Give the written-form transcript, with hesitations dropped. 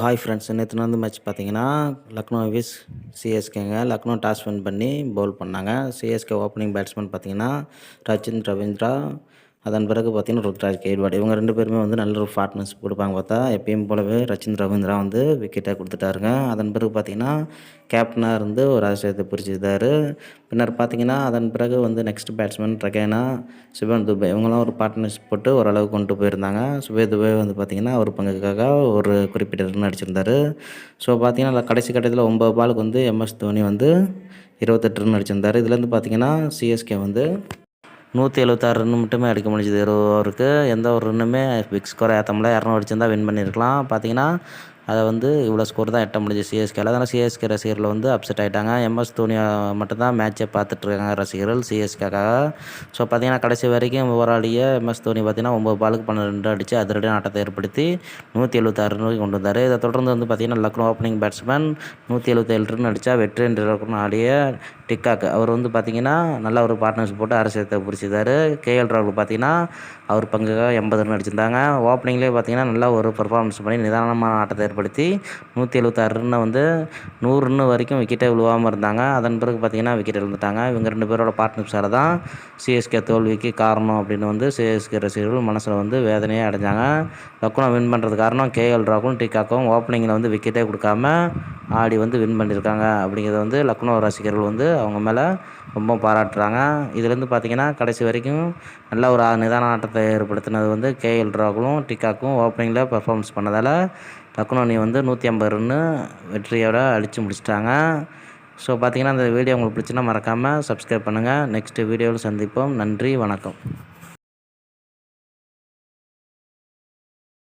Hi friends, நேற்று நடந்த match பார்த்தீங்கன்னா, லக்னோ விஸ் சிஎஸ்கேங்க. லக்னோ டாஸ் வின் பண்ணி பவுல் பண்ணாங்க. சிஎஸ்கே ஓப்பனிங் பேட்ஸ்மேன் பார்த்தீங்கன்னா, ரச்சின் ரவீந்திரா. அதன் பிறகு பார்த்தீங்கன்னா, ருத்ராஜ் கெய்க்வாட். இவங்க 2 பேருமே வந்து நல்ல ஒரு பார்ட்னர்ஷிப் கொடுப்பாங்க பார்த்தா, எப்பயும் போலவே ரச்சின் ரவீந்திரா வந்து விக்கெட்டை கொடுத்துட்டாருங்க. அதன் பிறகு பார்த்தீங்கன்னா, கேப்டனாக இருந்து ஒரு அதிசயத்தை புரிஞ்சுக்கிட்டாரு. பின்னர் பார்த்தீங்கன்னா, அதன் பிறகு வந்து நெக்ஸ்ட் பேட்ஸ்மேன் ரெகேனா, சிவன் துபே இவங்களாம் ஒரு பார்ட்னர்ஷிப் போட்டு ஓரளவுக்கு கொண்டு போயிருந்தாங்க. சுபே துபே வந்து பார்த்தீங்கன்னா, ஒரு பங்குக்காக ஒரு குறிப்பிட்ட ரன் அடிச்சிருந்தாரு. ஸோ பார்த்தீங்கன்னா, கடைசி கட்டத்தில் 9 பாலுக்கு வந்து எம்எஸ் தோனி வந்து 28 ரன் அடிச்சிருந்தாரு. இதுலேருந்து பார்த்தீங்கன்னா, சிஎஸ்கே வந்து 176 ரன் மட்டுமே அடிக்க முடிஞ்சுது. அவருக்கு எந்த ஒரு ரன்னுமே பிக் ஸ்கோர் ஏற்ற முடியல. 200 அடிச்சிருந்தா வின் பண்ணியிருக்கலாம். பார்த்தீங்கன்னா, அதை வந்து இவ்வளோ ஸ்கோர் தான் எட்ட முடிஞ்சுது சிஎஸ்கேல. அதனால் சிஎஸ்கே ரசிகர்கள் வந்து அப்செட் ஆகிட்டாங்க. எம்எஸ் தோனி மட்டும்தான் மேட்சை பார்த்துட்ருக்காங்க ரசிகர்கள் சிஎஸ்கேக்காக. ஸோ பார்த்தீங்கன்னா, கடைசி வரைக்கும் போராடிய எம்எஸ் தோனி பார்த்தீங்கன்னா 9 பாலுக்கு 12 அடித்து அதிரடியான ஆட்டத்தை ஏற்படுத்தி 176 ரன் வரைக்கும் கொண்டு வந்தார். இதை தொடர்ந்து வந்து பார்த்தீங்கன்னா, லக்னோ ஓப்பனிங் பேட்ஸ்மேன் 177 ரன் அடித்தா வெற்றி என்ற இலக்குன்னு ஆடிய டிக்காக் அவர் வந்து பார்த்தீங்கன்னா, நல்ல ஒரு பார்ட்னர்ஷிப் போட்டு அரசியத்தை பிடிச்சிருந்தாரு. கேஎல் ராகுல் பார்த்தீங்கன்னா, அவர் பங்குக்காக 80 ரன் அடிச்சிருந்தாங்க. ஓப்பனிங்லேயே பார்த்தீங்கன்னா, நல்லா ஒரு பெர்ஃபார்மன்ஸ் பண்ணி நிதானமான ஆட்டத்தை ஏற்படுத்தி 176 ரன்னை வந்து 100 ரன் வரைக்கும் விக்கெட்டே விழுவாமல் இருந்தாங்க. அதன் பிறகு பார்த்தீங்கன்னா, விக்கெட் இழந்துட்டாங்க. இவங்க 2 பேரோட பார்ட்னர்ஷிப்பால் தான் சிஎஸ்கே தோல்விக்கு காரணம் அப்படின்னு வந்து சிஎஸ்கே ரசிகர்கள் மனசில் வந்து வேதனையே அடைஞ்சாங்க. லக்னோ வின் பண்ணுறது காரணம் கேஎல் ராகுலும் டிக்காக்கும் ஓப்பனிங்கில் வந்து விக்கெட்டே கொடுக்காம ஆடி வந்து வின் பண்ணியிருக்காங்க அப்படிங்கிறத வந்து லக்னோ ரசிகர்கள் வந்து அவங்க மேலே ரொம்ப பாராட்டுறாங்க. இதுலேருந்து பார்த்தீங்கன்னா, கடைசி வரைக்கும் நல்ல ஒரு நிதான ஆட்டத்தை ஏற்படுத்தினது வந்து கேஎல் ராகுலும் டிக்காக்கும் ஓப்பனிங்கில் பெர்ஃபார்மன்ஸ் பண்ணதால் லக்னோ அணி வந்து 150 ரன்னு வெற்றியோட அடித்து முடிச்சிட்டாங்க. ஸோ பார்த்தீங்கன்னா, அந்த வீடியோ உங்களுக்கு பிடிச்சுன்னா மறக்காமல் சப்ஸ்கிரைப் பண்ணுங்கள். நெக்ஸ்ட் வீடியோவில் சந்திப்போம். நன்றி, வணக்கம்.